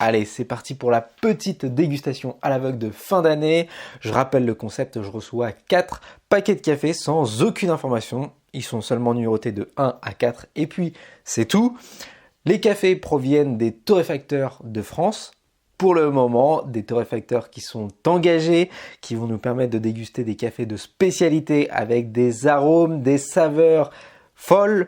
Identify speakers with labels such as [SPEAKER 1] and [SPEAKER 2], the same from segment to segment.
[SPEAKER 1] Allez, c'est parti pour la petite dégustation à l'aveugle de fin d'année. Je rappelle le concept, je reçois 4 paquets de café sans aucune information. Ils sont seulement numérotés de 1 à 4 et puis c'est tout. Les cafés proviennent des torréfacteurs de France. Pour le moment, des torréfacteurs qui sont engagés, qui vont nous permettre de déguster des cafés de spécialité avec des arômes, des saveurs folles,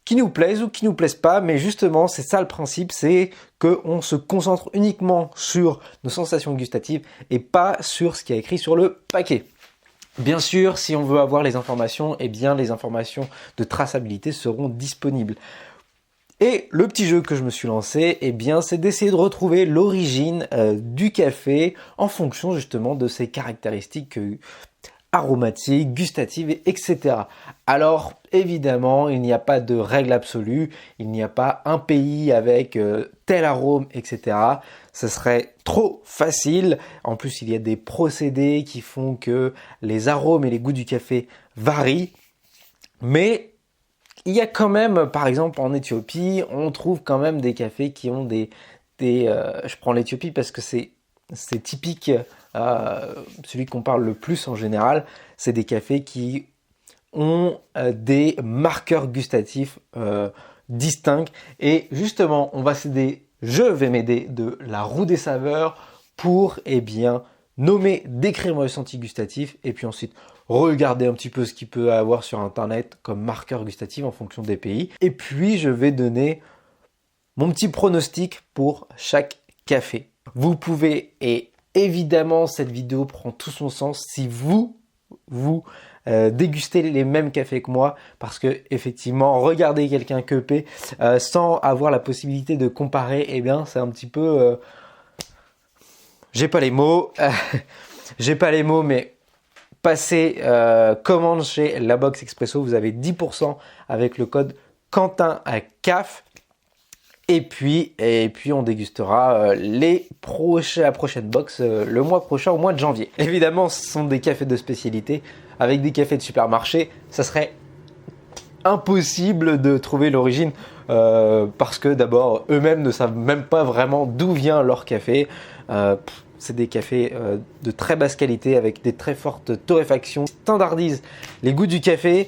[SPEAKER 1] qui nous plaisent ou qui nous plaisent pas, mais justement c'est ça le principe, c'est qu'on se concentre uniquement sur nos sensations gustatives et pas sur ce qui est écrit sur le paquet. Bien sûr, si on veut avoir les informations, eh bien les informations de traçabilité seront disponibles. Et le petit jeu que je me suis lancé, eh bien, c'est d'essayer de retrouver l'origine du café en fonction justement de ses caractéristiques aromatiques, gustatives, etc. Alors, évidemment, il n'y a pas de règle absolue, il n'y a pas un pays avec tel arôme, etc. Ce serait trop facile. En plus, il y a des procédés qui font que les arômes et les goûts du café varient. Mais il y a quand même, par exemple en Éthiopie, on trouve quand même des cafés qui ont je prends l'Éthiopie parce que c'est typique, celui qu'on parle le plus en général, c'est des cafés qui ont des marqueurs gustatifs distincts. Et justement, je vais m'aider de la roue des saveurs pour, nommer, décrire mon ressenti gustatif et puis ensuite regarder un petit peu ce qu'il peut avoir sur internet comme marqueur gustatif en fonction des pays. Et puis je vais donner mon petit pronostic pour chaque café. Vous pouvez, et évidemment cette vidéo prend tout son sens si vous dégustez les mêmes cafés que moi, parce que effectivement regarder quelqu'un cuper sans avoir la possibilité de comparer, eh bien c'est un petit peu j'ai pas les mots mais passez commande chez La Box Expresso, vous avez 10% avec le code Quentin à CAF. Et puis on dégustera la prochaine box le mois prochain, au mois de janvier. Évidemment, ce sont des cafés de spécialité. Avec des cafés de supermarché, ça serait impossible de trouver l'origine parce que d'abord, eux-mêmes ne savent même pas vraiment d'où vient leur café. C'est des cafés de très basse qualité avec des très fortes torréfactions, standardisent les goûts du café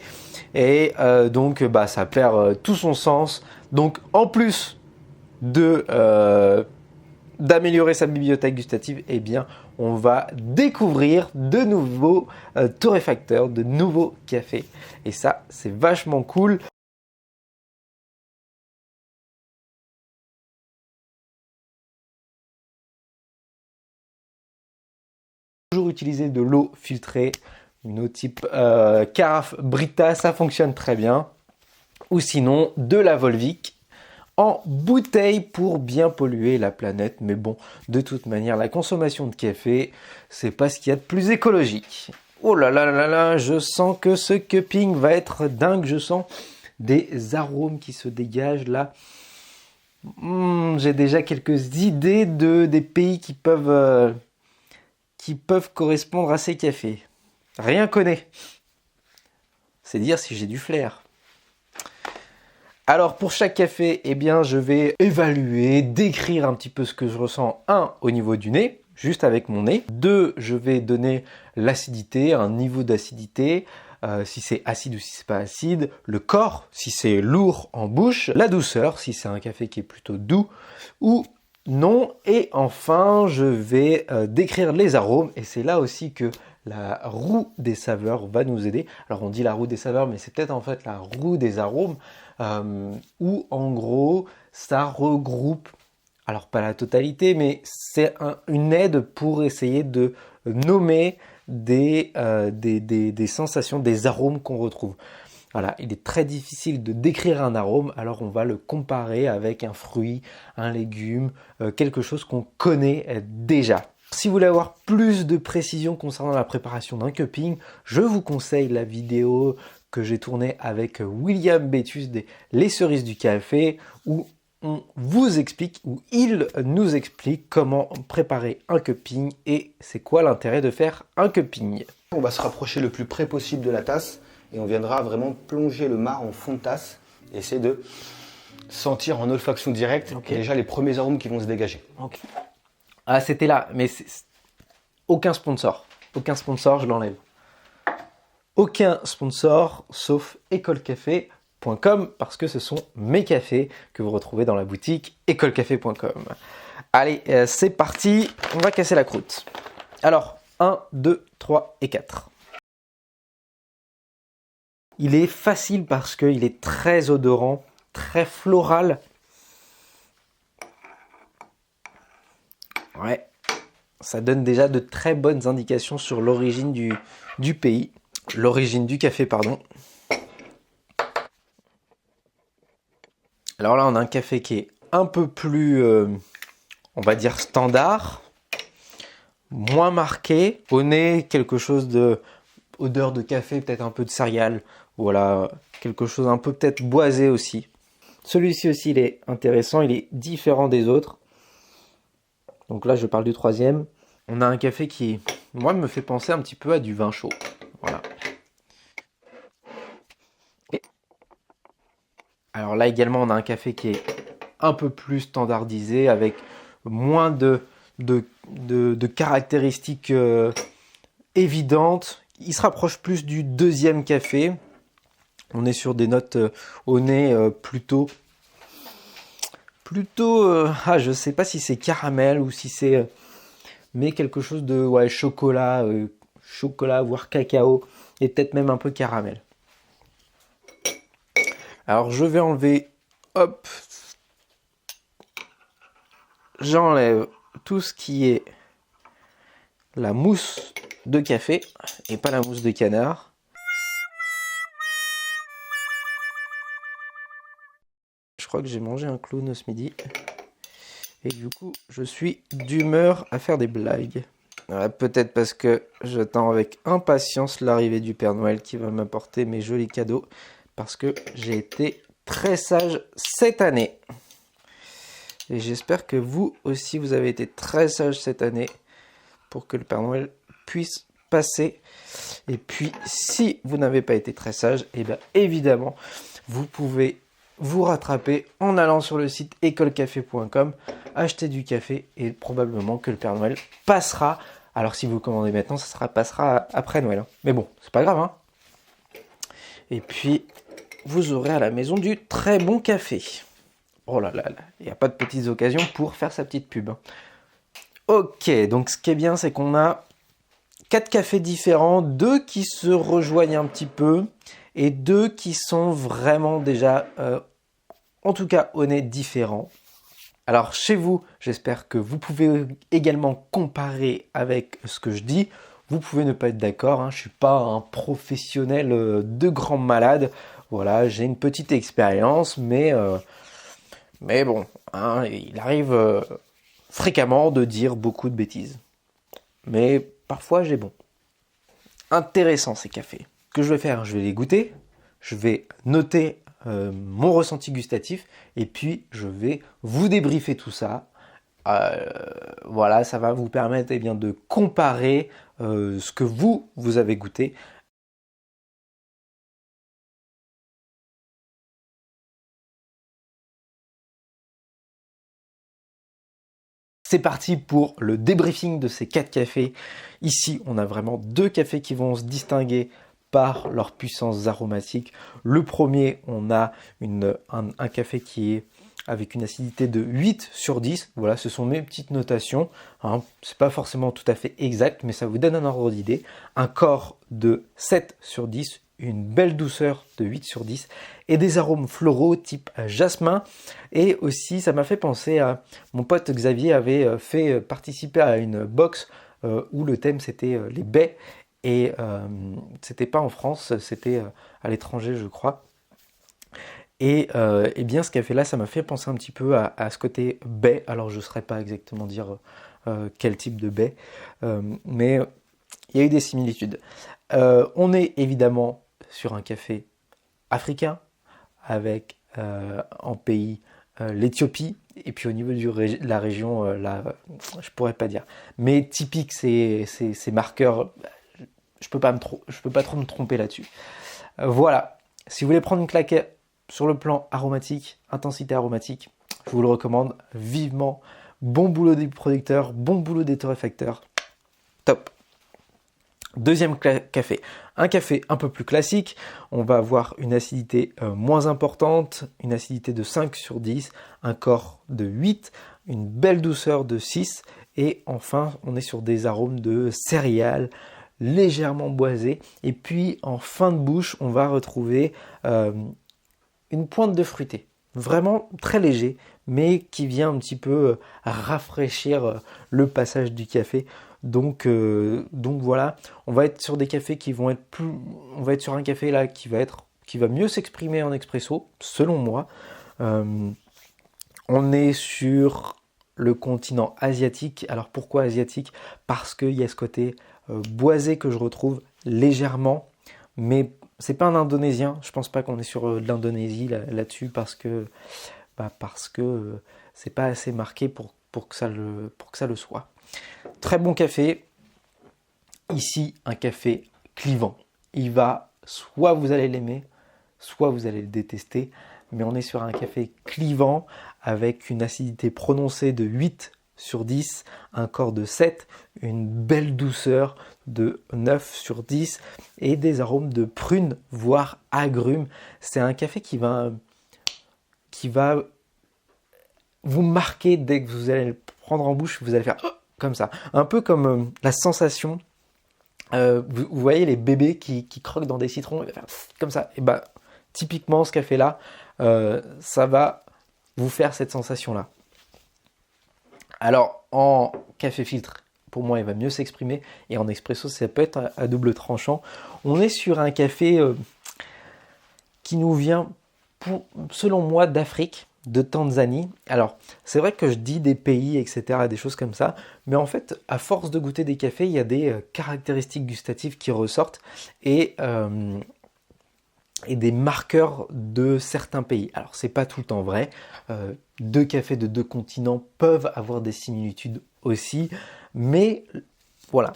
[SPEAKER 1] et donc ça perd tout son sens. Donc en plus d'améliorer sa bibliothèque gustative, eh bien on va découvrir de nouveaux torréfacteurs, de nouveaux cafés et ça c'est vachement cool. Toujours utiliser de l'eau filtrée, une eau type carafe Brita, ça fonctionne très bien. Ou sinon de la Volvic en bouteille pour bien polluer la planète. Mais bon, de toute manière, la consommation de café, c'est pas ce qu'il y a de plus écologique. Oh là là là là, je sens que ce cupping va être dingue. Je sens des arômes qui se dégagent là. J'ai déjà quelques idées des pays qui peuvent correspondre à ces cafés. Rien connaît. C'est dire si j'ai du flair. Alors pour chaque café, eh bien je vais évaluer, décrire un petit peu ce que je ressens. 1, au niveau du nez, juste avec mon nez. 2, je vais donner l'acidité, un niveau d'acidité, si c'est acide ou si c'est pas acide. Le corps, si c'est lourd en bouche. La douceur, si c'est un café qui est plutôt doux ou non. Et enfin, je vais décrire les arômes et c'est là aussi que la roue des saveurs va nous aider. Alors on dit la roue des saveurs, mais c'est peut-être en fait la roue des arômes où en gros ça regroupe, alors pas la totalité, mais c'est une aide pour essayer de nommer des sensations, des arômes qu'on retrouve. Voilà, il est très difficile de décrire un arôme, alors on va le comparer avec un fruit, un légume, quelque chose qu'on connaît déjà. Si vous voulez avoir plus de précision concernant la préparation d'un cupping, je vous conseille la vidéo que j'ai tournée avec William Betus des Les Cerises du Café, où on vous explique, où il nous explique comment préparer un cupping et c'est quoi l'intérêt de faire un cupping.
[SPEAKER 2] On va se rapprocher le plus près possible de la tasse et on viendra vraiment plonger le marc en fond de tasse et essayer de sentir en olfaction directe déjà les premiers arômes qui vont se dégager.
[SPEAKER 1] Ok. Ah, c'était là, mais aucun sponsor. Aucun sponsor, je l'enlève. Aucun sponsor, sauf écolecafé.com, parce que ce sont mes cafés que vous retrouvez dans la boutique écolecafé.com. Allez, c'est parti, on va casser la croûte. Alors, 1, 2, 3 et 4. Il est facile parce qu'il est très odorant, très floral. Ouais, ça donne déjà de très bonnes indications sur l'origine du pays. L'origine du café, pardon. Alors là, on a un café qui est un peu plus, on va dire, standard. Moins marqué. Au nez, quelque chose de odeur de café, peut-être un peu de céréales. Voilà, quelque chose un peu peut-être boisé aussi. Celui-ci aussi, il est intéressant, il est différent des autres. Donc là, je parle du troisième. On a un café qui, moi, me fait penser un petit peu à du vin chaud. Voilà. Alors là également, on a un café qui est un peu plus standardisé, avec moins de caractéristiques évidentes. Il se rapproche plus du deuxième café. On est sur des notes au nez plutôt, je sais pas si c'est caramel ou si c'est, mais quelque chose de chocolat, voire cacao, et peut-être même un peu caramel. Alors je vais enlever, hop, j'enlève tout ce qui est la mousse de café et pas la mousse de canard. Je crois que j'ai mangé un clown ce midi et du coup je suis d'humeur à faire des blagues. Peut-être parce que j'attends avec impatience l'arrivée du Père Noël qui va m'apporter mes jolis cadeaux, parce que j'ai été très sage cette année. Et j'espère que vous aussi, vous avez été très sage cette année pour que le Père Noël puisse passer. Et puis, si vous n'avez pas été très sage, et bien évidemment, vous pouvez vous rattraper en allant sur le site écolecafé.com, acheter du café et probablement que le Père Noël passera. Alors si vous commandez maintenant, ça passera après Noël. Hein. Mais bon, c'est pas grave. Hein. Et puis, vous aurez à la maison du très bon café. Oh là là, il n'y a pas de petites occasions pour faire sa petite pub. Ok, donc ce qui est bien, c'est qu'on a 4 cafés différents, 2 qui se rejoignent un petit peu et 2 qui sont vraiment déjà, en tout cas, au nez différents. Alors chez vous, j'espère que vous pouvez également comparer avec ce que je dis. Vous pouvez ne pas être d'accord, hein, je ne suis pas un professionnel de grand malade. Voilà, j'ai une petite expérience, mais bon, hein, il arrive fréquemment de dire beaucoup de bêtises. Mais parfois j'ai bon. Intéressant ces cafés. Ce que je vais faire, je vais les goûter, je vais noter mon ressenti gustatif et puis je vais vous débriefer tout ça. Voilà, ça va vous permettre bien, de comparer ce que vous avez goûté. C'est parti pour le débriefing de ces 4 cafés. Ici, on a vraiment 2 cafés qui vont se distinguer par leur puissance aromatique. Le premier, on a un café qui est avec une acidité de 8 sur 10. Voilà, ce sont mes petites notations. Hein. C'est pas forcément tout à fait exact, mais ça vous donne un ordre d'idée. Un corps de 7 sur 10, une belle douceur de 8 sur 10 et des arômes floraux type jasmin. Et aussi, ça m'a fait penser à mon pote Xavier avait fait participer à une box où le thème c'était les baies. Et c'était pas en France, c'était à l'étranger, je crois. Et bien, ce café-là, ça m'a fait penser un petit peu à ce côté baie. Alors, je ne saurais pas exactement dire quel type de baie, mais il y a eu des similitudes. On est évidemment sur un café africain, avec en pays l'Éthiopie, et puis au niveau de la région, là, je pourrais pas dire. Mais typique, ces marqueurs, je peux pas trop me tromper là-dessus. Voilà. Si vous voulez prendre une claque sur le plan aromatique, intensité aromatique, je vous le recommande vivement. Bon boulot des producteurs, bon boulot des torréfacteurs, top. Deuxième café, un café un peu plus classique, on va avoir une acidité moins importante, une acidité de 5 sur 10, un corps de 8, une belle douceur de 6 et enfin on est sur des arômes de céréales légèrement boisés et puis en fin de bouche on va retrouver une pointe de fruité, vraiment très léger mais qui vient un petit peu rafraîchir le passage du café. Donc voilà, on va être sur des cafés qui vont être plus, on va être sur un café là qui va mieux s'exprimer en expresso, selon moi. On est sur le continent asiatique. Alors pourquoi asiatique? Parce qu'il y a ce côté boisé que je retrouve légèrement, mais c'est pas un indonésien. Je pense pas qu'on est sur de l'Indonésie là-dessus parce que c'est pas assez marqué pour que ça le soit. Très bon café. Ici, un café clivant. Il va, soit vous allez l'aimer, soit vous allez le détester. Mais on est sur un café clivant avec une acidité prononcée de 8 sur 10, un corps de 7, une belle douceur de 9 sur 10 et des arômes de prune, voire agrumes. C'est un café qui va vous marquer dès que vous allez le prendre en bouche, vous allez faire comme ça. Un peu comme la sensation, vous voyez les bébés qui croquent dans des citrons, faire comme ça. Et bah, typiquement ce café-là, ça va vous faire cette sensation-là. Alors en café filtre, pour moi il va mieux s'exprimer et en expresso ça peut être à double tranchant. On est sur un café qui nous vient, selon moi, d'Afrique, de Tanzanie. Alors, c'est vrai que je dis des pays, etc., des choses comme ça, mais en fait, à force de goûter des cafés, il y a des caractéristiques gustatives qui ressortent et des marqueurs de certains pays. Alors, c'est pas tout le temps vrai. Deux cafés de deux continents peuvent avoir des similitudes aussi, mais voilà.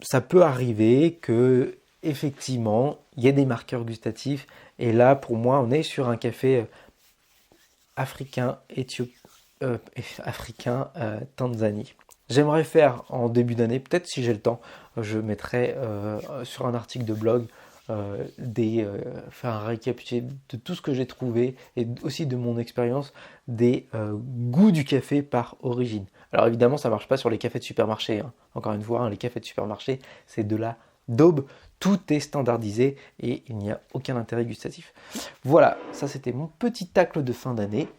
[SPEAKER 1] Ça peut arriver que effectivement, il y a des marqueurs gustatifs et là, pour moi, on est sur un café africain, Tanzanie. J'aimerais faire en début d'année, peut-être si j'ai le temps, je mettrai sur un article de blog faire un récapitulé de tout ce que j'ai trouvé et aussi de mon expérience des goûts du café par origine. Alors évidemment, ça ne marche pas sur les cafés de supermarché. Hein. Encore une fois, les cafés de supermarché, c'est de la daube. Tout est standardisé et il n'y a aucun intérêt gustatif. Voilà, ça c'était mon petit tacle de fin d'année.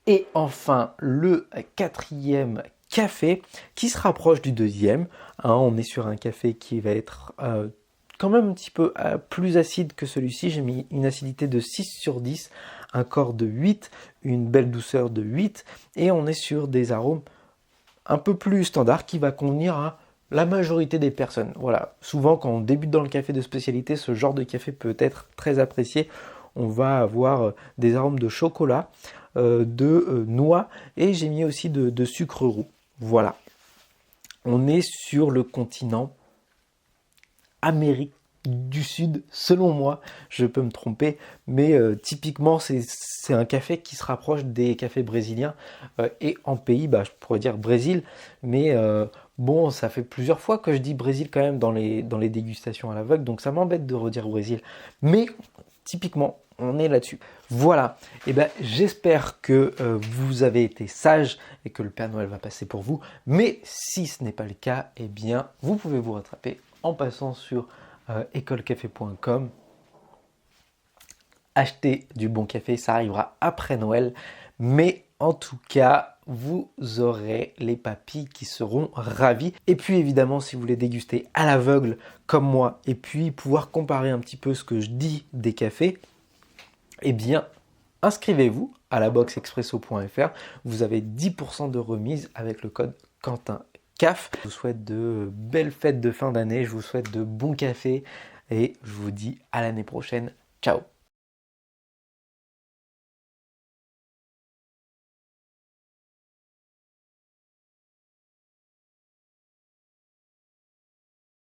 [SPEAKER 1] Et enfin, le quatrième café qui se rapproche du deuxième. Hein, on est sur un café qui va être quand même un petit peu plus acide que celui-ci. J'ai mis une acidité de 6 sur 10, un corps de 8, une belle douceur de 8. Et on est sur des arômes un peu plus standards qui va convenir à la majorité des personnes. Voilà, souvent quand on débute dans le café de spécialité, ce genre de café peut être très apprécié. On va avoir des arômes de chocolat, de noix et j'ai mis aussi de sucre roux. Voilà, on est sur le continent Amérique du Sud, selon moi, je peux me tromper, mais typiquement c'est un café qui se rapproche des cafés brésiliens et en pays, je pourrais dire Brésil, mais bon, ça fait plusieurs fois que je dis Brésil quand même dans les dégustations à l'aveugle, donc ça m'embête de redire Brésil, mais typiquement on est là-dessus. Voilà, et j'espère que vous avez été sage et que le Père Noël va passer pour vous, mais si ce n'est pas le cas, eh bien vous pouvez vous rattraper en passant sur écolecafé.com. Acheter du bon café, ça arrivera après Noël, mais en tout cas, vous aurez les papilles qui seront ravis. Et puis évidemment, si vous voulez déguster à l'aveugle comme moi, et puis pouvoir comparer un petit peu ce que je dis des cafés, eh bien, inscrivez-vous à la box expresso.fr. Vous avez 10% de remise avec le code Quentin. CAF. Je vous souhaite de belles fêtes de fin d'année, je vous souhaite de bons cafés et je vous dis à l'année prochaine. Ciao!